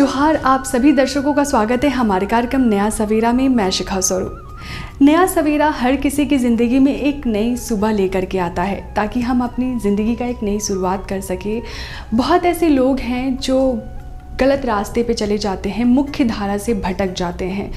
जोहार, आप सभी दर्शकों का स्वागत है हमारे कार्यक्रम नया सवेरा में। मैं शिखा स्वरूप। नया सवेरा हर किसी की ज़िंदगी में एक नई सुबह लेकर के आता है ताकि हम अपनी ज़िंदगी का एक नई शुरुआत कर सकें। बहुत ऐसे लोग हैं जो गलत रास्ते पे चले जाते हैं, मुख्य धारा से भटक जाते हैं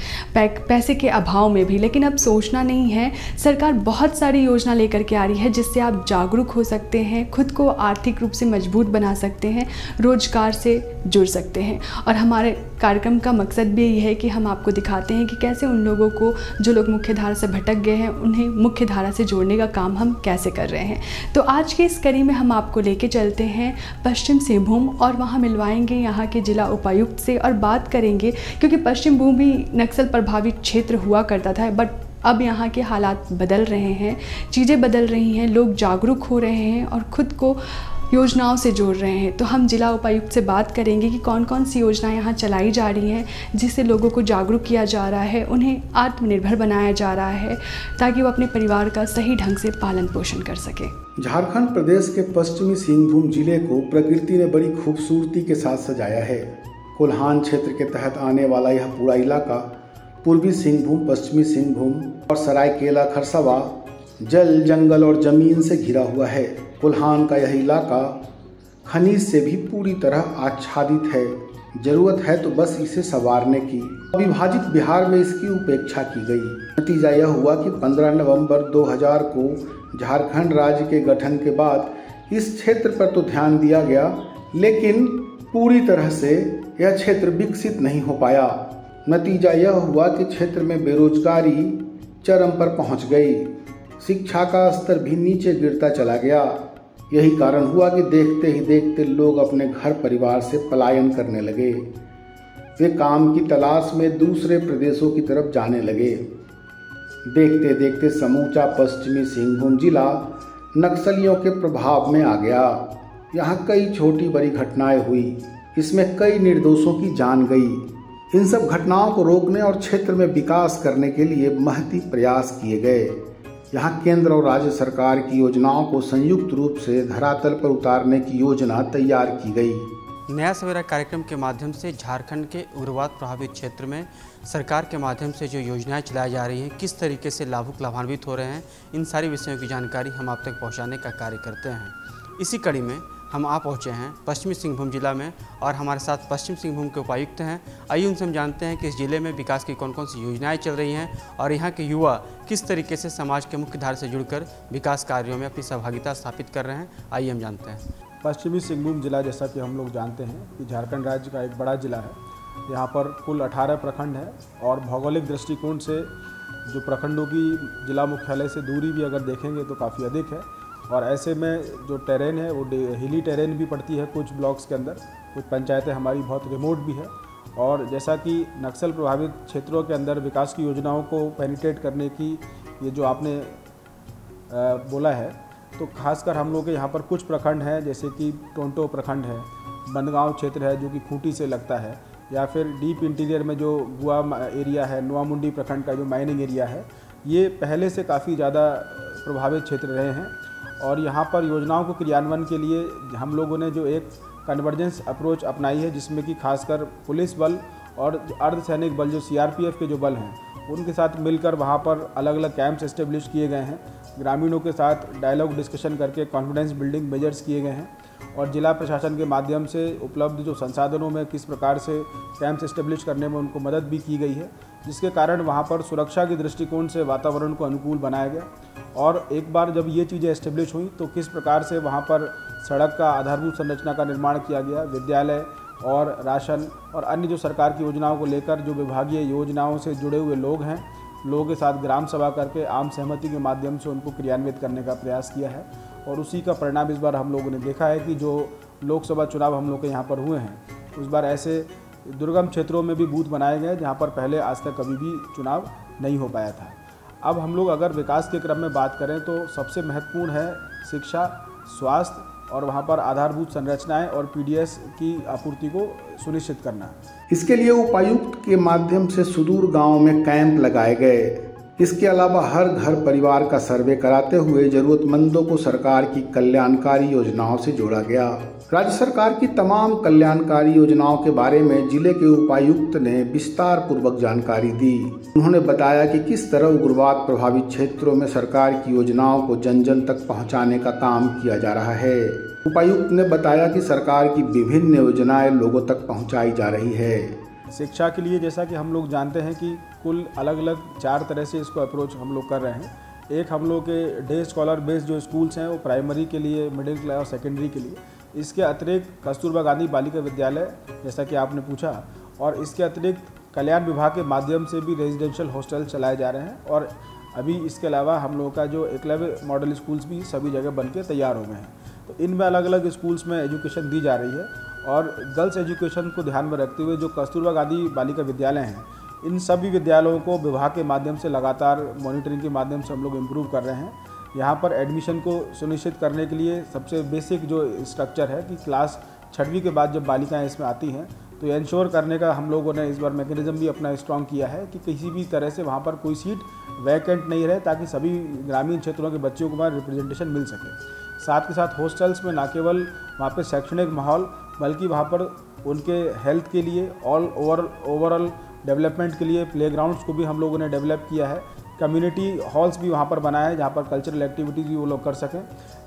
पैसे के अभाव में भी। लेकिन अब सोचना नहीं है, सरकार बहुत सारी योजना लेकर के आ रही है जिससे आप जागरूक हो सकते हैं, खुद को आर्थिक रूप से मजबूत बना सकते हैं, रोजगार से जुड़ सकते हैं। और हमारे कार्यक्रम का मकसद भी यही है कि हम आपको दिखाते हैं कि कैसे उन लोगों को, जो लोग मुख्य धारा से भटक गए हैं, उन्हें मुख्य धारा से जोड़ने का काम हम कैसे कर रहे हैं। तो आज की इस कड़ी में हम आपको लेके चलते हैं पश्चिम सिंहभूम और वहाँ मिलवाएंगे यहाँ के जिला उपायुक्त से और बात करेंगे, क्योंकि पश्चिम सिंहभूम भी नक्सल प्रभावित क्षेत्र हुआ करता था, बट अब यहाँ के हालात बदल रहे हैं, चीज़ें बदल रही हैं, लोग जागरूक हो रहे हैं और खुद को योजनाओं से जोड़ रहे हैं। तो हम जिला उपायुक्त से बात करेंगे कि कौन कौन सी योजनाएं यहाँ चलाई जा रही हैं जिससे लोगों को जागरूक किया जा रहा है, उन्हें आत्मनिर्भर बनाया जा रहा है ताकि वो अपने परिवार का सही ढंग से पालन पोषण कर सके। झारखंड प्रदेश के पश्चिमी सिंहभूम जिले को प्रकृति ने बड़ी खूबसूरती के साथ सजाया है। कोल्हान क्षेत्र के तहत आने वाला यह पूरा इलाका पूर्वी सिंहभूम, पश्चिमी सिंहभूम और सरायकेला खरसावां जल, जंगल और जमीन से घिरा हुआ है। कोल्हान का यह इलाका खनिज से भी पूरी तरह आच्छादित है। जरूरत है तो बस इसे संवारने की। अविभाजित बिहार में इसकी उपेक्षा की गई। नतीजा यह हुआ कि 15 नवंबर 2000 को झारखंड राज्य के गठन के बाद इस क्षेत्र पर तो ध्यान दिया गया, लेकिन पूरी तरह से यह क्षेत्र विकसित नहीं हो पाया। नतीजा यह हुआ कि क्षेत्र में बेरोजगारी चरम पर पहुंच गई, शिक्षा का स्तर भी नीचे गिरता चला गया। यही कारण हुआ कि देखते ही देखते लोग अपने घर परिवार से पलायन करने लगे। वे काम की तलाश में दूसरे प्रदेशों की तरफ जाने लगे। देखते देखते समूचा पश्चिमी सिंहभूम जिला नक्सलियों के प्रभाव में आ गया। यहाँ कई छोटी बड़ी घटनाएं हुई, इसमें कई निर्दोषों की जान गई। इन सब घटनाओं को रोकने और क्षेत्र में विकास करने के लिए महती प्रयास किए गए। यहाँ केंद्र और राज्य सरकार की योजनाओं को संयुक्त रूप से धरातल पर उतारने की योजना तैयार की गई। नया सवेरा कार्यक्रम के माध्यम से झारखंड के उग्रवाद प्रभावित क्षेत्र में सरकार के माध्यम से जो योजनाएं चलाई जा रही हैं, किस तरीके से लाभुक लाभान्वित हो रहे हैं, इन सारी विषयों की जानकारी हम आप तक पहुँचाने का कार्य करते हैं। इसी कड़ी में हम आ पहुँचे हैं पश्चिमी सिंहभूम जिला में और हमारे साथ पश्चिम सिंहभूम के उपायुक्त हैं। आइए उनसे हम जानते हैं कि इस जिले में विकास की कौन कौन सी योजनाएं चल रही हैं और यहाँ के युवा किस तरीके से समाज के मुख्य धारा से जुड़कर विकास कार्यों में अपनी सहभागिता स्थापित कर रहे हैं। आइए हम जानते हैं। पश्चिमी सिंहभूम जिला, जैसा कि हम लोग जानते हैं कि झारखंड राज्य का एक बड़ा जिला है। यहाँ पर कुल 18 प्रखंड है और भौगोलिक दृष्टिकोण से जो प्रखंडों की जिला मुख्यालय से दूरी भी अगर देखेंगे तो काफ़ी अधिक है। और ऐसे में जो टेरेन है वो हिली टेरेन भी पड़ती है कुछ ब्लॉक्स के अंदर, कुछ पंचायतें हमारी बहुत रिमोट भी है। और जैसा कि नक्सल प्रभावित क्षेत्रों के अंदर विकास की योजनाओं को पेनिट्रेट करने की ये जो आपने बोला है, तो खासकर हम लोग के यहाँ पर कुछ प्रखंड हैं, जैसे कि टोंटो प्रखंड है, बनगांव क्षेत्र है जो कि खूंटी से लगता है, या फिर डीप इंटीरियर में जो गुआ एरिया है, नोआमुंडी प्रखंड का जो माइनिंग एरिया है, ये पहले से काफ़ी ज़्यादा प्रभावित क्षेत्र रहे हैं। और यहाँ पर योजनाओं को क्रियान्वयन के लिए हम लोगों ने जो एक कन्वर्जेंस अप्रोच अपनाई है, जिसमें कि खासकर पुलिस बल और अर्धसैनिक बल जो सीआरपीएफ के जो बल हैं उनके साथ मिलकर वहाँ पर अलग अलग कैंप्स एस्टेब्लिश किए गए हैं। ग्रामीणों के साथ डायलॉग डिस्कशन करके कॉन्फिडेंस बिल्डिंग मेजर्स किए गए हैं और जिला प्रशासन के माध्यम से उपलब्ध जो संसाधनों में किस प्रकार से कैंप्स एस्टेब्लिश करने में उनको मदद भी की गई है, जिसके कारण वहाँ पर सुरक्षा के दृष्टिकोण से वातावरण को अनुकूल बनाया गया। और एक बार जब ये चीज़ें एस्टेब्लिश हुई तो किस प्रकार से वहाँ पर सड़क का आधारभूत संरचना का निर्माण किया गया, विद्यालय और राशन और अन्य जो सरकार की योजनाओं को लेकर जो विभागीय योजनाओं से जुड़े हुए लोग हैं, लोगों के साथ ग्राम सभा करके आम सहमति के माध्यम से उनको क्रियान्वित करने का प्रयास किया है। और उसी का परिणाम इस बार हम लोगों ने देखा है कि जो लोकसभा चुनाव हम लोग के यहाँ पर हुए हैं, उस बार ऐसे दुर्गम क्षेत्रों में भी बूथ बनाए गए जहाँ पर पहले आज तक कभी भी चुनाव नहीं हो पाया था। अब हम लोग अगर विकास के क्रम में बात करें तो सबसे महत्वपूर्ण है शिक्षा, स्वास्थ्य और वहाँ पर आधारभूत संरचनाएं और पीडीएस की आपूर्ति को सुनिश्चित करना। इसके लिए उपायुक्त के माध्यम से सुदूर गांव में कैंप लगाए गए। इसके अलावा हर घर परिवार का सर्वे कराते हुए जरूरतमंदों को सरकार की कल्याणकारी योजनाओं से जोड़ा गया। राज्य सरकार की तमाम कल्याणकारी योजनाओं के बारे में जिले के उपायुक्त ने विस्तार पूर्वक जानकारी दी। उन्होंने बताया कि किस तरह उग्रवाद प्रभावित क्षेत्रों में सरकार की योजनाओं को जन जन तक पहुंचाने का काम किया जा रहा है। उपायुक्त ने बताया कि सरकार की विभिन्न योजनाएं लोगों तक पहुंचाई जा रही है। शिक्षा के लिए जैसा कि हम लोग जानते हैं कि कुल अलग अलग 4 तरह से इसको अप्रोच हम लोग कर रहे हैं। एक हम लोग के डे स्कॉलर बेस्ड जो स्कूल्स हैं वो प्राइमरी के लिए, मिडिल क्लास और सेकेंडरी के लिए। इसके अतिरिक्त कस्तूरबा गांधी बालिका विद्यालय जैसा कि आपने पूछा, और इसके अतिरिक्त कल्याण विभाग के माध्यम से भी रेजिडेंशियल हॉस्टल चलाए जा रहे हैं। और अभी इसके अलावा हम लोगों का जो एकलव्य मॉडल स्कूल्स भी सभी जगह बन के तैयार हो गए हैं। तो इनमें अलग अलग स्कूल्स में एजुकेशन दी जा रही है। और गर्ल्स एजुकेशन को ध्यान में रखते हुए जो कस्तूरबा गांधी बालिका विद्यालय हैं, इन सभी विद्यालयों को विभाग के माध्यम से लगातार मॉनिटरिंग के माध्यम से हम लोग इम्प्रूव कर रहे हैं। यहाँ पर एडमिशन को सुनिश्चित करने के लिए सबसे बेसिक जो स्ट्रक्चर है कि क्लास 6वीं के बाद जब बालिकाएं इसमें आती हैं तो ये इंश्योर करने का हम लोगों ने इस बार मैकेनिज्म भी अपना स्ट्रॉन्ग किया है कि किसी भी तरह से वहाँ पर कोई सीट वैकेंट नहीं रहे, ताकि सभी ग्रामीण क्षेत्रों के बच्चों को वहाँ रिप्रेजेंटेशन मिल सके। साथ के साथ हॉस्टल्स में न केवल वहाँ पर शैक्षणिक माहौल, बल्कि वहाँ पर उनके हेल्थ के लिए ओवरऑल डेवलपमेंट के लिए प्लेग्राउंड्स को भी हम लोगों ने डेवलप किया है। कम्युनिटी हॉल्स भी वहाँ पर बनाए हैं जहाँ पर कल्चरल एक्टिविटीज़ भी वो लोग कर सकें।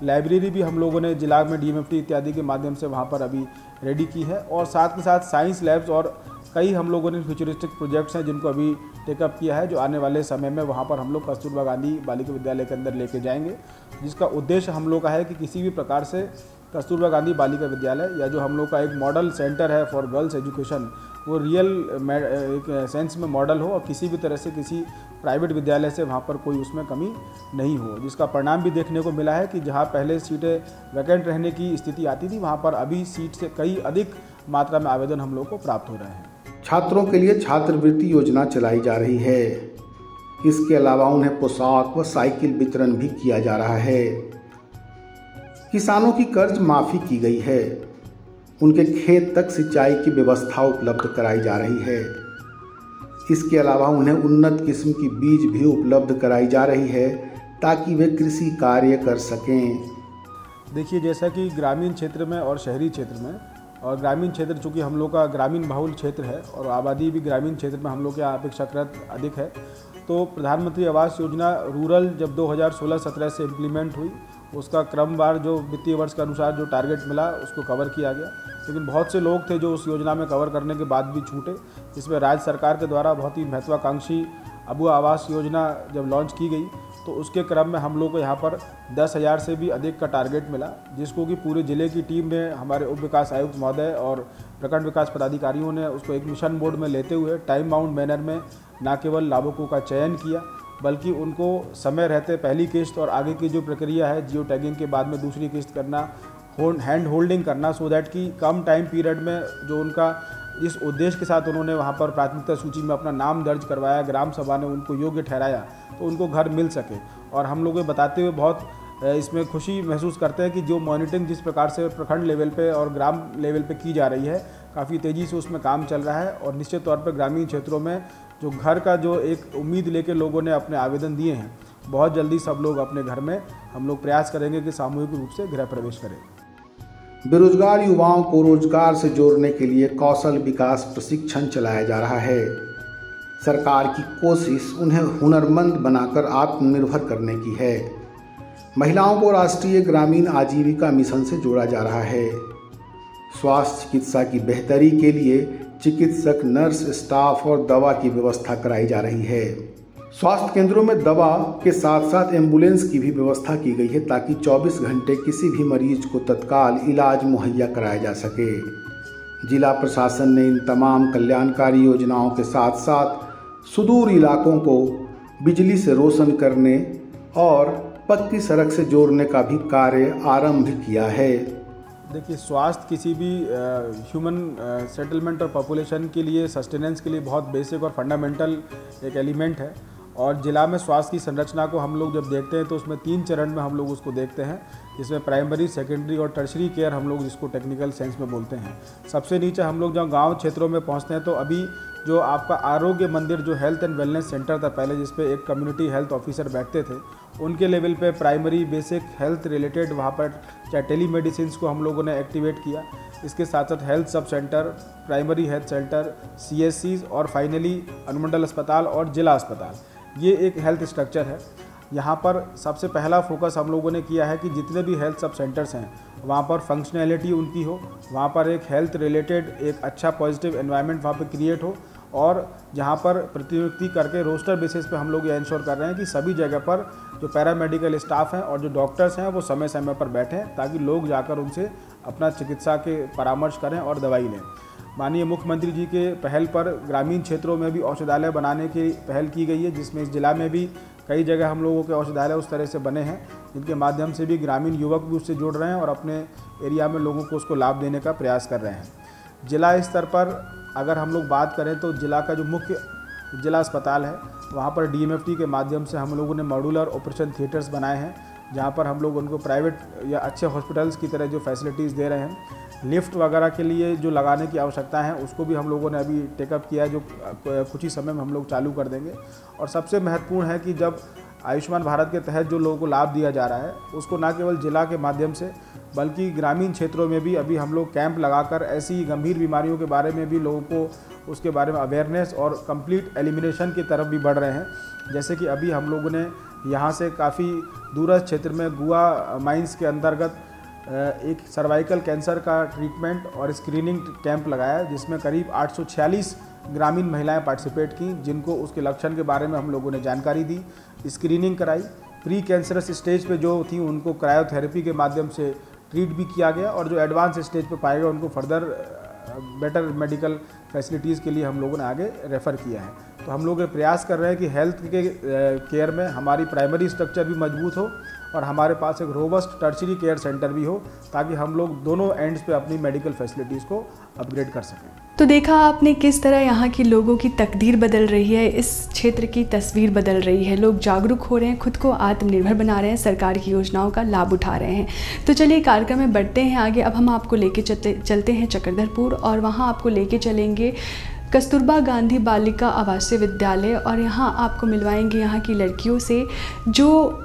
लाइब्रेरी भी हम लोगों ने जिला में DMFT इत्यादि के माध्यम से वहाँ पर अभी रेडी की है। और साथ के साथ साइंस लैब्स और कई हम लोगों ने फ्यूचरिस्टिक प्रोजेक्ट्स हैं जिनको अभी टेकअप किया है, जो आने वाले समय में वहाँ पर हम लोग कस्तूरबा गांधी बालिका विद्यालय के अंदर लेके जाएंगे, जिसका उद्देश्य हम लोग का है कि किसी भी प्रकार से कस्तूरबा गांधी बालिका विद्यालय या जो हम लोग का एक मॉडल सेंटर है फॉर गर्ल्स एजुकेशन, वो रियल एक सेंस में मॉडल हो और किसी भी तरह से किसी प्राइवेट विद्यालय से वहाँ पर कोई उसमें कमी नहीं हो। जिसका परिणाम भी देखने को मिला है कि जहाँ पहले सीटें वैकेंट रहने की स्थिति आती थी, वहाँ पर अभी सीट से कई अधिक मात्रा में आवेदन हम लोग को प्राप्त हो रहे हैं। छात्रों के लिए छात्रवृत्ति योजना चलाई जा रही है। इसके अलावा उन्हें पोशाक व साइकिल वितरण भी किया जा रहा है। किसानों की कर्ज माफ़ी की गई है। उनके खेत तक सिंचाई की व्यवस्था उपलब्ध कराई जा रही है। इसके अलावा उन्हें उन्नत किस्म की बीज भी उपलब्ध कराई जा रही है ताकि वे कृषि कार्य कर सकें। देखिए, जैसा कि ग्रामीण क्षेत्र में और शहरी क्षेत्र में, और ग्रामीण क्षेत्र चूँकि हम लोग का ग्रामीण बहुल क्षेत्र है और आबादी भी ग्रामीण क्षेत्र में हम लोग के यहाँ अपेक्षाकृत अधिक है, तो प्रधानमंत्री आवास योजना रूरल जब 2016-17 से इम्प्लीमेंट हुई, उसका क्रमवार जो वित्तीय वर्ष के अनुसार जो टारगेट मिला उसको कवर किया गया। लेकिन बहुत से लोग थे जो उस योजना में कवर करने के बाद भी छूटे। इसमें राज्य सरकार के द्वारा बहुत ही महत्वाकांक्षी अबुआ आवास योजना जब लॉन्च की गई तो उसके क्रम में हम लोग को यहाँ पर 10,000 से भी अधिक का टारगेट मिला, जिसको कि पूरे ज़िले की टीम ने, हमारे उप विकास आयुक्त महोदय और प्रखंड विकास पदाधिकारियों ने उसको एक मिशन मोड में लेते हुए टाइम बाउंड मैनर में न केवल लाभुकों का चयन किया, बल्कि उनको समय रहते पहली किस्त और आगे की जो प्रक्रिया है जियो टैगिंग के बाद में दूसरी किस्त करना, हैंड होल्डिंग करना, सो दैट कि कम टाइम पीरियड में जो उनका इस उद्देश्य के साथ उन्होंने वहाँ पर प्राथमिकता सूची में अपना नाम दर्ज करवाया, ग्राम सभा ने उनको योग्य ठहराया तो उनको घर मिल सके। और हम लोग बताते हुए बहुत इसमें खुशी महसूस करते हैं कि जो मॉनिटरिंग जिस प्रकार से प्रखंड लेवल पे और ग्राम लेवल पे की जा रही है, काफ़ी तेज़ी से उसमें काम चल रहा है। और निश्चित तौर पर ग्रामीण क्षेत्रों में जो घर का जो एक उम्मीद लेके लोगों ने अपने आवेदन दिए हैं, बहुत जल्दी सब लोग अपने घर में हम लोग प्रयास करेंगे कि सामूहिक रूप से गृह प्रवेश करें। बेरोजगार युवाओं को रोजगार से जोड़ने के लिए कौशल विकास प्रशिक्षण चलाया जा रहा है। सरकार की कोशिश उन्हें हुनरमंद बनाकर आत्मनिर्भर करने की है। महिलाओं को राष्ट्रीय ग्रामीण आजीविका मिशन से जोड़ा जा रहा है। स्वास्थ्य चिकित्सा की बेहतरी के लिए चिकित्सक, नर्स, स्टाफ और दवा की व्यवस्था कराई जा रही है। स्वास्थ्य केंद्रों में दवा के साथ साथ एम्बुलेंस की भी व्यवस्था की गई है ताकि 24 घंटे किसी भी मरीज को तत्काल इलाज मुहैया कराया जा सके। जिला प्रशासन ने इन तमाम कल्याणकारी योजनाओं के साथ साथ सुदूर इलाकों को बिजली से रोशन करने और पक्की सड़क से जोड़ने का भी कार्य आरंभ किया है। देखिए, स्वास्थ्य किसी भी ह्यूमन सेटलमेंट और पॉपुलेशन के लिए, सस्टेनेंस के लिए बहुत बेसिक और फंडामेंटल एक एलिमेंट है। और जिला में स्वास्थ्य की संरचना को हम लोग जब देखते हैं तो उसमें 3 चरण में हम लोग उसको देखते हैं जिसमें प्राइमरी, सेकेंडरी और टर्शरी केयर हम लोग जिसको टेक्निकल सेंस में बोलते हैं। सबसे नीचे हम लोग जब गांव क्षेत्रों में पहुंचते हैं तो अभी जो आपका आरोग्य मंदिर जो हेल्थ एंड वेलनेस सेंटर था पहले, जिस पे एक कम्युनिटी हेल्थ ऑफिसर बैठते थे, उनके लेवल पे प्राइमरी बेसिक हेल्थ रिलेटेड वहाँ पर चाहे टेली मेडिसिन को हम लोगों ने एक्टिवेट किया। इसके साथ साथ health sub centre, primary health centre, CSCs और फाइनली अनुमंडल अस्पताल और जिला अस्पताल, ये एक हेल्थ स्ट्रक्चर है। यहाँ पर सबसे पहला फोकस हम लोगों ने किया है कि जितने भी हेल्थ सब सेंटर्स हैं वहाँ पर फंक्शनैलिटी उनकी हो, वहाँ पर एक हेल्थ रिलेटेड एक अच्छा पॉजिटिव एनवायरनमेंट वहाँ पर क्रिएट हो, और जहाँ पर प्रतिनियुक्ति करके रोस्टर बेसिस पे हम लोग ये इंश्योर कर रहे हैं कि सभी जगह पर जो पैरामेडिकल स्टाफ हैं और जो डॉक्टर्स हैं वो समय समय पर बैठें, ताकि लोग जाकर उनसे अपना चिकित्सा के परामर्श करें और दवाई लें। माननीय मुख्यमंत्री जी के पहल पर ग्रामीण क्षेत्रों में भी औषधालय बनाने की पहल की गई है, जिसमें इस जिला में भी कई जगह हम लोगों के औषधालय उस तरह से बने हैं, जिनके माध्यम से भी ग्रामीण युवक भी उससे जुड़ रहे हैं और अपने एरिया में लोगों को उसको लाभ देने का प्रयास कर रहे हैं। जिला स्तर पर अगर हम लोग बात करें तो जिला का जो मुख्य जिला अस्पताल है वहाँ पर DMFT के माध्यम से हम लोगों ने मॉड्यूलर ऑपरेशन थिएटर्स बनाए हैं, जहाँ पर हम लोग उनको प्राइवेट या अच्छे हॉस्पिटल्स की तरह जो फैसिलिटीज़ दे रहे हैं। लिफ्ट वगैरह के लिए जो लगाने की आवश्यकता है उसको भी हम लोगों ने अभी टेकअप किया है, जो कुछ ही समय में हम लोग चालू कर देंगे। और सबसे महत्वपूर्ण है कि जब आयुष्मान भारत के तहत जो लोगों को लाभ दिया जा रहा है उसको न केवल जिला के माध्यम से बल्कि ग्रामीण क्षेत्रों में भी अभी हम लोग कैंप लगाकर ऐसी गंभीर बीमारियों के बारे में भी लोगों को उसके बारे में अवेयरनेस और कंप्लीट एलिमिनेशन की तरफ भी बढ़ रहे हैं। जैसे कि अभी हम लोगों ने यहाँ से काफ़ी दूरस्थ क्षेत्र में गुआ माइंस के अंतर्गत एक सर्वाइकल कैंसर का ट्रीटमेंट और स्क्रीनिंग कैंप लगाया, जिसमें करीब 846 ग्रामीण महिलाएं पार्टिसिपेट की, जिनको उसके लक्षण के बारे में हम लोगों ने जानकारी दी, स्क्रीनिंग कराई। प्री कैंसरस स्टेज पे जो थी उनको क्रायोथेरेपी के माध्यम से ट्रीट भी किया गया, और जो एडवांस स्टेज पे पाए गए उनको फर्दर बेटर मेडिकल फैसिलिटीज़ के लिए हम लोगों ने आगे रेफ़र किया है। तो हम लोग ये प्रयास कर रहे हैं कि हेल्थ के केयर में हमारी प्राइमरी स्ट्रक्चर भी मजबूत हो और हमारे पास एक रोबस्ट टर्शरी केयर सेंटर भी हो, ताकि हम लोग दोनों एंड्स पे अपनी मेडिकल फैसिलिटीज़ को अपग्रेड कर सकें। तो देखा आपने किस तरह यहाँ के लोगों की तकदीर बदल रही है, इस क्षेत्र की तस्वीर बदल रही है। लोग जागरूक हो रहे हैं, खुद को आत्मनिर्भर बना रहे हैं, सरकार की योजनाओं का लाभ उठा रहे हैं। तो चलिए कार्यक्रम में बढ़ते हैं आगे। अब हम आपको लेके चलते हैं चक्रधरपुर, और वहाँ आपको लेके चलेंगे कस्तूरबा गांधी बालिका आवासीय विद्यालय, और यहाँ आपको मिलवाएंगे यहाँ की लड़कियों से जो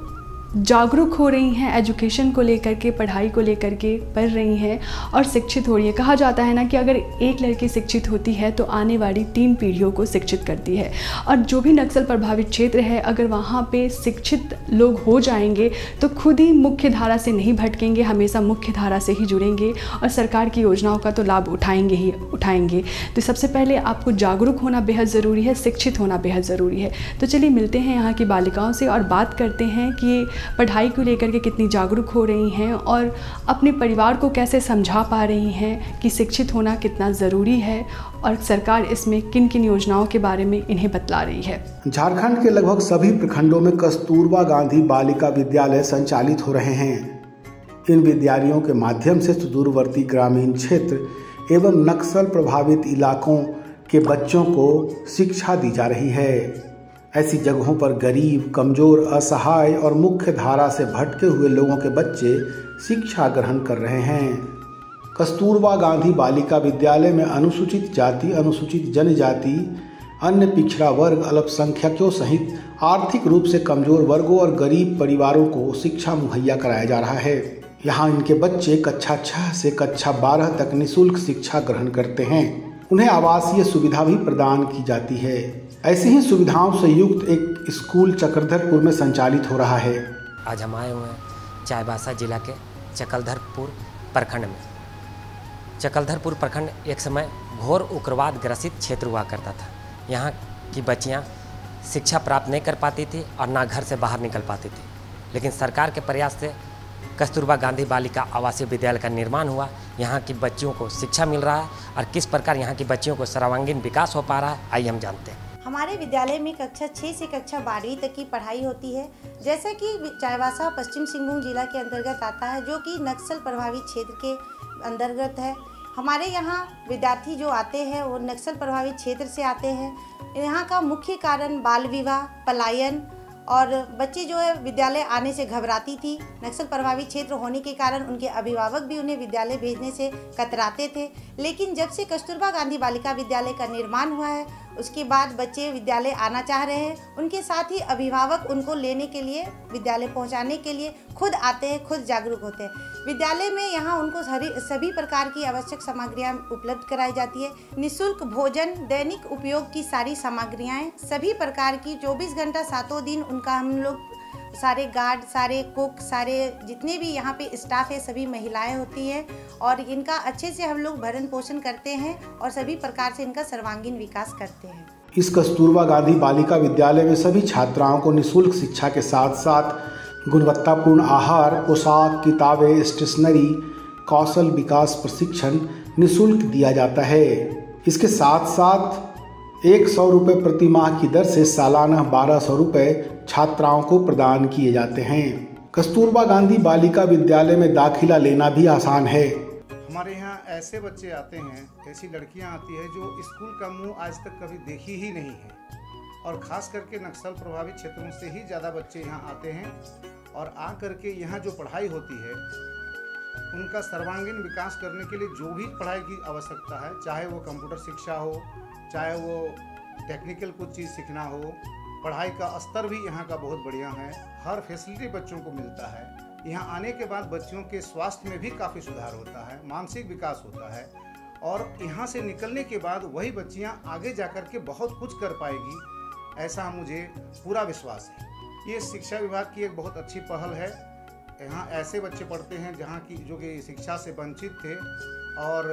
जागरूक हो रही हैं एजुकेशन को लेकर के, पढ़ाई को लेकर के, पढ़ रही हैं और शिक्षित हो रही है। कहा जाता है ना कि अगर एक लड़की शिक्षित होती है तो आने वाली 3 पीढ़ियों को शिक्षित करती है। और जो भी नक्सल प्रभावित क्षेत्र है, अगर वहाँ पे शिक्षित लोग हो जाएंगे तो खुद ही मुख्य धारा से नहीं भटकेंगे, हमेशा मुख्य धारा से ही जुड़ेंगे और सरकार की योजनाओं का तो लाभ उठाएंगे ही उठाएंगे। तो सबसे पहले आपको जागरूक होना बेहद ज़रूरी है, शिक्षित होना बेहद ज़रूरी है। तो चलिए मिलते हैं यहाँ की बालिकाओं से और बात करते हैं कि पढ़ाई को लेकर के कितनी जागरूक हो रही हैं और अपने परिवार को कैसे समझा पा रही हैं कि शिक्षित होना कितना ज़रूरी है, और सरकार इसमें किन किन योजनाओं के बारे में इन्हें बतला रही है। झारखंड के लगभग सभी प्रखंडों में कस्तूरबा गांधी बालिका विद्यालय संचालित हो रहे हैं। इन विद्यालयों के माध्यम से सुदूरवर्ती ग्रामीण क्षेत्र एवं नक्सल प्रभावित इलाकों के बच्चों को शिक्षा दी जा रही है। ऐसी जगहों पर गरीब, कमजोर, असहाय और मुख्य धारा से भटके हुए लोगों के बच्चे शिक्षा ग्रहण कर रहे हैं। कस्तूरबा गांधी बालिका विद्यालय में अनुसूचित जाति, अनुसूचित जनजाति, अन्य पिछड़ा वर्ग, अल्पसंख्यकों सहित आर्थिक रूप से कमजोर वर्गों और गरीब परिवारों को शिक्षा मुहैया कराया जा रहा है। यहाँ इनके बच्चे कक्षा 6 से कक्षा 12 तक निःशुल्क शिक्षा ग्रहण करते हैं। उन्हें आवासीय सुविधा भी प्रदान की जाती है। ऐसी ही सुविधाओं से युक्त एक स्कूल चक्रधरपुर में संचालित हो रहा है। आज हम आए हुए हैं चाईबासा जिला के चक्रधरपुर प्रखंड में। चक्रधरपुर प्रखंड एक समय घोर उग्रवाद ग्रसित क्षेत्र हुआ करता था। यहाँ की बच्चियाँ शिक्षा प्राप्त नहीं कर पाती थी और ना घर से बाहर निकल पाती थी, लेकिन सरकार के प्रयास से कस्तूरबा गांधी बालिका आवासीय विद्यालय का निर्माण हुआ। यहाँ की बच्चियों को शिक्षा मिल रहा है और किस प्रकार यहाँ की बच्चियों को सर्वांगीण विकास हो पा रहा है, आइए हम जानते हैं। हमारे विद्यालय में कक्षा 6 से कक्षा 12वीं तक की पढ़ाई होती है। जैसा कि चाईबासा पश्चिम सिंहभूम जिला के अंतर्गत आता है, जो कि नक्सल प्रभावित क्षेत्र के अंतर्गत है। हमारे यहाँ विद्यार्थी जो आते हैं वो नक्सल प्रभावित क्षेत्र से आते हैं। यहाँ का मुख्य कारण बाल विवाह, पलायन और बच्चे जो है विद्यालय आने से घबराती थी। नक्सल प्रभावित क्षेत्र होने के कारण उनके अभिभावक भी उन्हें विद्यालय भेजने से कतराते थे। लेकिन जब से कस्तूरबा गांधी बालिका विद्यालय का निर्माण हुआ है, उसके बाद बच्चे विद्यालय आना चाह रहे हैं। उनके साथ ही अभिभावक उनको लेने के लिए, विद्यालय पहुंचाने के लिए खुद आते हैं, खुद जागरूक होते हैं। विद्यालय में यहाँ उनको सभी प्रकार की आवश्यक सामग्रियाँ उपलब्ध कराई जाती है। निःशुल्क भोजन, दैनिक उपयोग की सारी सामग्रियाँ, सभी प्रकार की 24 घंटा 7 दिन उनका हम लोग सारे गार्ड, सारे कुक, सारे जितने भी यहाँ पे स्टाफ है सभी महिलाएं होती हैं और इनका अच्छे से हम लोग भरण पोषण करते हैं और सभी प्रकार से इनका सर्वांगीण विकास करते हैं। इस कस्तूरबा गांधी बालिका विद्यालय में सभी छात्राओं को निःशुल्क शिक्षा के साथ साथ गुणवत्तापूर्ण आहार, पोशाक, किताबें, स्टेशनरी, कौशल विकास प्रशिक्षण निःशुल्क दिया जाता है। इसके साथ साथ 100 रुपये प्रति माह की दर से सालाना 1200 रुपये छात्राओं को प्रदान किए जाते हैं। कस्तूरबा गांधी बालिका विद्यालय में दाखिला लेना भी आसान है। हमारे यहाँ ऐसे बच्चे आते हैं, ऐसी लड़कियाँ आती है जो स्कूल का मुंह आज तक कभी देखी ही नहीं है और ख़ास करके नक्सल प्रभावित क्षेत्रों से ही ज़्यादा बच्चे यहाँ आते हैं और आ करके यहाँ जो पढ़ाई होती है उनका सर्वांगीण विकास करने के लिए जो भी पढ़ाई की आवश्यकता है, चाहे वो कंप्यूटर शिक्षा हो, चाहे वो टेक्निकल कुछ चीज़ सीखना हो, पढ़ाई का स्तर भी यहाँ का बहुत बढ़िया है। हर फैसिलिटी बच्चों को मिलता है। यहाँ आने के बाद बच्चों के स्वास्थ्य में भी काफ़ी सुधार होता है, मानसिक विकास होता है और यहाँ से निकलने के बाद वही बच्चियाँ आगे जाकर के बहुत कुछ कर पाएगी, ऐसा मुझे पूरा विश्वास है। ये शिक्षा विभाग की एक बहुत अच्छी पहल है। यहाँ ऐसे बच्चे पढ़ते हैं जहाँ की जो कि शिक्षा से वंचित थे और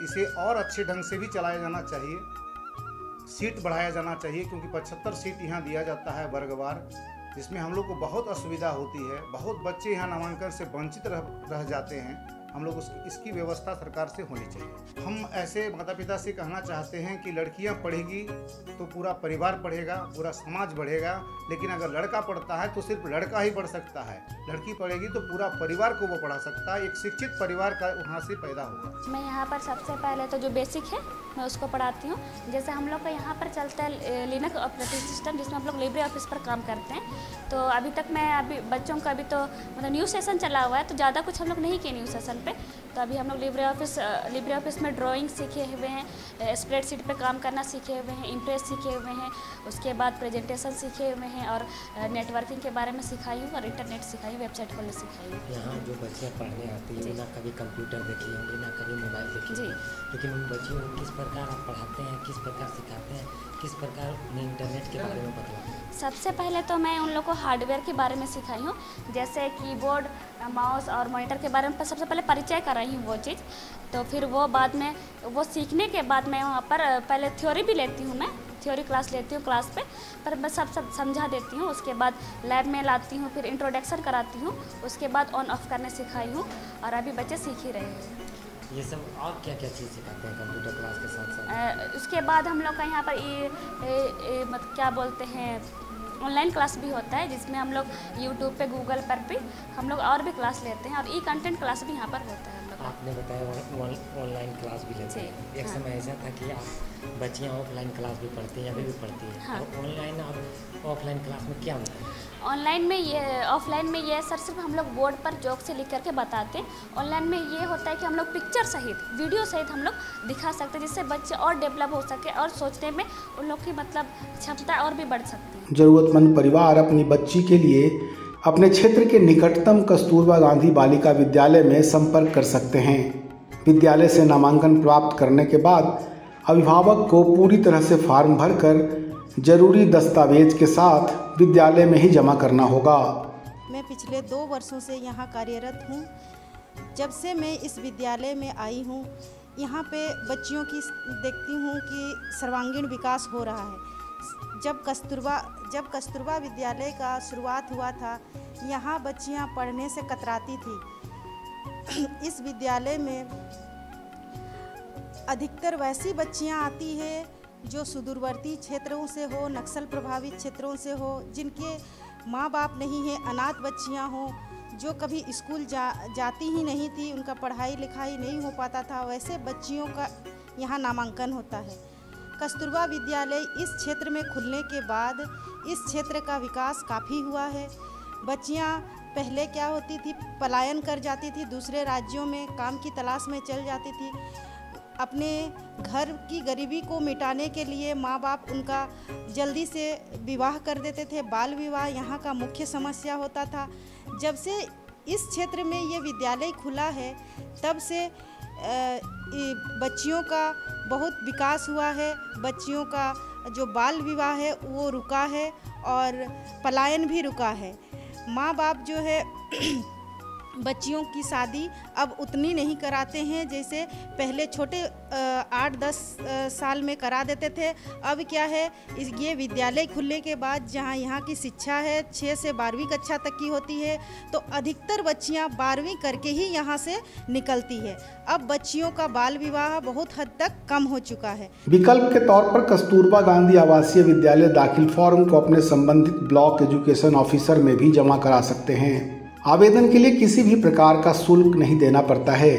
इसे और अच्छे ढंग से भी चलाया जाना चाहिए, सीट बढ़ाया जाना चाहिए क्योंकि 75 सीट यहाँ दिया जाता है वर्गवार, जिसमें हम लोग को बहुत असुविधा होती है। बहुत बच्चे यहाँ नामांकन से वंचित रह जाते हैं। हम लोग इसकी व्यवस्था सरकार से होनी चाहिए। हम ऐसे माता पिता से कहना चाहते हैं कि लड़कियां पढ़ेगी तो पूरा परिवार पढ़ेगा, पूरा समाज बढ़ेगा, लेकिन अगर लड़का पढ़ता है तो सिर्फ लड़का ही पढ़ सकता है। लड़की पढ़ेगी तो पूरा परिवार को वो पढ़ा सकता है। एक शिक्षित परिवार का वहाँ से पैदा होगा। मैं यहाँ पर सबसे पहले तो जो बेसिक है मैं उसको पढ़ाती हूँ। जैसे हम लोग का यहाँ पर चलता है लिनक्स ऑपरेटिंग सिस्टम, जिसमें हम लोग लिब्रे ऑफिस पर काम करते हैं। तो अभी तक मैं बच्चों का अभी तो मतलब न्यू सेशन चला हुआ है, तो ज़्यादा कुछ हम लोग नहीं किए न्यू सेशन पे। तो अभी हम लोग लिब्रे ऑफिस में ड्राइंग सीखे हुए हैं, स्प्रेडशीट पे काम करना सीखे हुए हैं, इम्प्रेस सीखे हुए हैं, उसके बाद प्रेजेंटेशन सीखे हुए हैं और नेटवर्किंग के बारे में सिखाई हूँ और इंटरनेट सिखाई, वेबसाइट खोलने सिखाई हूँ। यहाँ जो बच्चियाँ पढ़ने आती हैं ना कभी कंप्यूटर देखी होंगी ना कभी मोबाइल देखी होंगी, लेकिन उन बच्चियों को किस प्रकार आप पढ़ाते हैं, किस प्रकार सिखाते हैं, किस प्रकार उन्हें इंटरनेट के बारे में बताते हैं? सबसे पहले तो मैं उन लोग को हार्डवेयर के बारे में सिखाई हूँ, जैसे कीबोर्ड, माउस और मॉनिटर के बारे में सबसे पहले परिचय कराई हूँ वो चीज़। तो फिर वो बाद में वो सीखने के बाद मैं वहाँ पर पहले थ्योरी भी लेती हूँ, मैं थ्योरी क्लास लेती हूँ क्लास पे, पर मैं सब समझा देती हूँ। उसके बाद लैब में लाती हूँ, फिर इंट्रोडक्शन कराती हूँ, उसके बाद ऑन ऑफ करने सिखाई हूँ और अभी बच्चे सीख ही रहे हैं। ये सब और क्या क्या चीज़ सिखाते हैं कंप्यूटर क्लास के साथ साथ? उसके बाद हम लोग का यहाँ पर मतलब क्या बोलते हैं ऑनलाइन क्लास भी होता है, जिसमें हम लोग यूट्यूब पे, गूगल पर भी हम लोग और भी क्लास लेते हैं और ई कंटेंट क्लास भी यहाँ पर होता है हम लोग। आपने बताया ऑनलाइन क्लास भी लेते हैं। एक समय ऐसा था कि आप बच्चियाँ ऑफलाइन क्लास भी पढ़ती हैं, अभी भी पढ़ती हैं। हाँ। तो ऑनलाइन और ऑफलाइन क्लास में क्या होता है? ऑनलाइन में ये, ऑफलाइन में ये सर सिर्फ हम लोग बोर्ड पर जोक से लिख करके बताते हैं। ऑनलाइन में ये होता है कि हम लोग पिक्चर सहित, वीडियो सहित हम लोग दिखा सकते हैं, जिससे बच्चे और डेवलप हो सके और सोचने में उन लोग की मतलब क्षमता और भी बढ़ सकती है। जरूरतमंद परिवार अपनी बच्ची के लिए अपने क्षेत्र के निकटतम कस्तूरबा गांधी बालिका विद्यालय में संपर्क कर सकते हैं। विद्यालय से नामांकन प्राप्त करने के बाद अभिभावक को पूरी तरह से फॉर्म भरकर जरूरी दस्तावेज के साथ विद्यालय में ही जमा करना होगा। मैं पिछले 2 वर्षों से यहाँ कार्यरत हूँ। जब से मैं इस विद्यालय में आई हूँ, यहाँ पे बच्चियों की देखती हूँ कि सर्वांगीण विकास हो रहा है। जब कस्तूरबा विद्यालय का शुरुआत हुआ था, यहाँ बच्चियाँ पढ़ने से कतराती थी। इस विद्यालय में अधिकतर वैसी बच्चियाँ आती है जो सुदूरवर्ती क्षेत्रों से हो, नक्सल प्रभावित क्षेत्रों से हो, जिनके माँ बाप नहीं है, अनाथ बच्चियाँ हों, जो कभी स्कूल जाती ही नहीं थी, उनका पढ़ाई लिखाई नहीं हो पाता था, वैसे बच्चियों का यहाँ नामांकन होता है। कस्तूरबा विद्यालय इस क्षेत्र में खुलने के बाद इस क्षेत्र का विकास काफ़ी हुआ है। बच्चियां पहले क्या होती थी, पलायन कर जाती थी, दूसरे राज्यों में काम की तलाश में चल जाती थी। अपने घर की गरीबी को मिटाने के लिए माँ बाप उनका जल्दी से विवाह कर देते थे। बाल विवाह यहाँ का मुख्य समस्या होता था। जब से इस क्षेत्र में ये विद्यालय खुला है तब से बच्चियों का बहुत विकास हुआ है। बच्चियों का जो बाल विवाह है वो रुका है और पलायन भी रुका है। माँ बाप जो है बच्चियों की शादी अब उतनी नहीं कराते हैं जैसे पहले छोटे 8-10 साल में करा देते थे। अब क्या है, ये विद्यालय खुलने के बाद जहाँ यहाँ की शिक्षा है 6 से 12वीं कक्षा तक की होती है, तो अधिकतर बच्चियाँ 12वीं करके ही यहाँ से निकलती है। अब बच्चियों का बाल विवाह बहुत हद तक कम हो चुका है। विकल्प के तौर पर कस्तूरबा गांधी आवासीय विद्यालय दाखिल फॉर्म को अपने संबंधित ब्लॉक एजुकेशन ऑफिसर में भी जमा करा सकते हैं। आवेदन के लिए किसी भी प्रकार का शुल्क नहीं देना पड़ता है।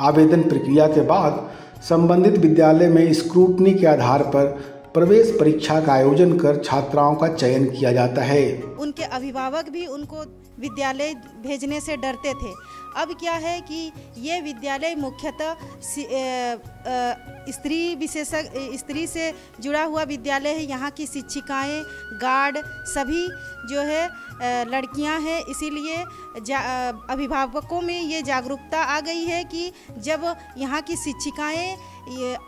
आवेदन प्रक्रिया के बाद संबंधित विद्यालय में स्क्रूटनी के आधार पर प्रवेश परीक्षा का आयोजन कर छात्राओं का चयन किया जाता है। उनके अभिभावक भी उनको विद्यालय भेजने से डरते थे। अब क्या है कि ये विद्यालय मुख्यतः स्त्री से जुड़ा हुआ विद्यालय है। यहाँ की शिक्षिकाएं, गार्ड सभी जो है लड़कियां हैं, इसीलिए अभिभावकों में ये जागरूकता आ गई है कि जब यहाँ की शिक्षिकाएं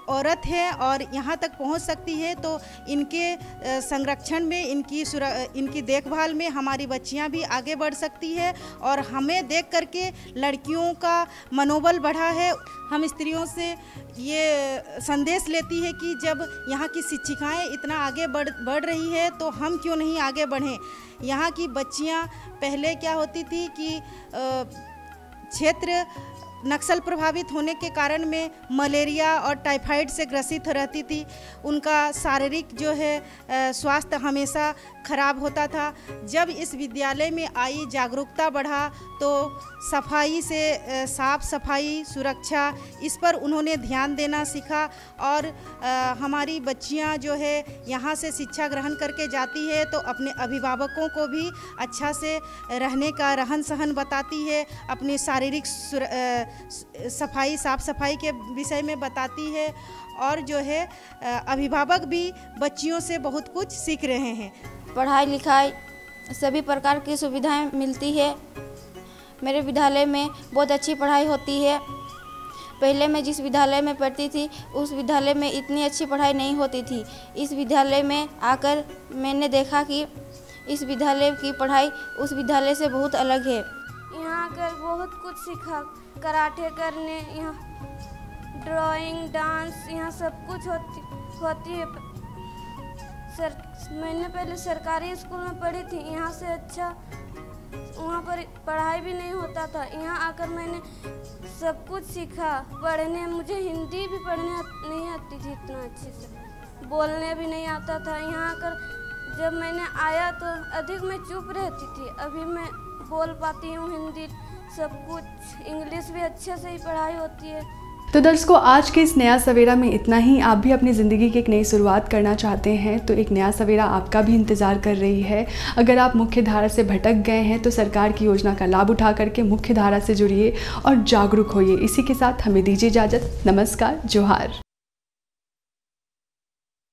औरत है और यहाँ तक पहुँच सकती है तो इनके संरक्षण में, इनकी देखभाल में हमारी बच्चियाँ भी आगे बढ़ सकती है और हमें देख करके लड़कियों का मनोबल बढ़ा है। हम स्त्रियों से ये संदेश लेती है कि जब यहाँ की शिक्षिकाएं इतना आगे बढ़ रही है तो हम क्यों नहीं आगे बढ़ें। यहाँ की बच्चियाँ पहले क्या होती थी कि क्षेत्र नक्सल प्रभावित होने के कारण में मलेरिया और टाइफाइड से ग्रसित रहती थी। उनका शारीरिक जो है स्वास्थ्य हमेशा खराब होता था। जब इस विद्यालय में आई, जागरूकता बढ़ा तो सफाई से साफ सफाई, सुरक्षा, इस पर उन्होंने ध्यान देना सीखा और हमारी बच्चियां जो है यहाँ से शिक्षा ग्रहण करके जाती है तो अपने अभिभावकों को भी अच्छा से रहने का रहन सहन बताती है, अपनी शारीरिक सफाई, साफ सफाई के विषय में बताती है और जो है अभिभावक भी बच्चियों से बहुत कुछ सीख रहे हैं। पढ़ाई लिखाई सभी प्रकार की सुविधाएं मिलती है। मेरे विद्यालय में बहुत अच्छी पढ़ाई होती है। पहले मैं जिस विद्यालय में पढ़ती थी उस विद्यालय में इतनी अच्छी पढ़ाई नहीं होती थी। इस विद्यालय में आकर मैंने देखा कि इस विद्यालय की पढ़ाई उस विद्यालय से बहुत अलग है। यहाँ आकर बहुत कुछ सीखा, कराटे करने, यहाँ ड्राइंग, डांस, यहाँ सब कुछ होती है। मैंने पहले सरकारी स्कूल में पढ़ी थी, यहाँ से अच्छा वहाँ पर पढ़ाई भी नहीं होता था। यहाँ आकर मैंने सब कुछ सीखा। पढ़ने, मुझे हिंदी भी पढ़ने नहीं आती थी इतना अच्छे से, बोलने भी नहीं आता था। यहाँ आकर जब मैंने आया तो अधिक मैं चुप रहती थी, अभी मैं बोल पाती हूँ हिंदी, सब कुछ, इंग्लिश भी अच्छे से ही पढ़ाई होती है। तो दर्शकों, आज के इस नया सवेरा में इतना ही। आप भी अपनी ज़िंदगी की एक नई शुरुआत करना चाहते हैं तो एक नया सवेरा आपका भी इंतज़ार कर रही है। अगर आप मुख्य धारा से भटक गए हैं तो सरकार की योजना का लाभ उठा करके मुख्य धारा से जुड़िए और जागरूक होइए। इसी के साथ हमें दीजिए इजाज़त। नमस्कार, जोहार।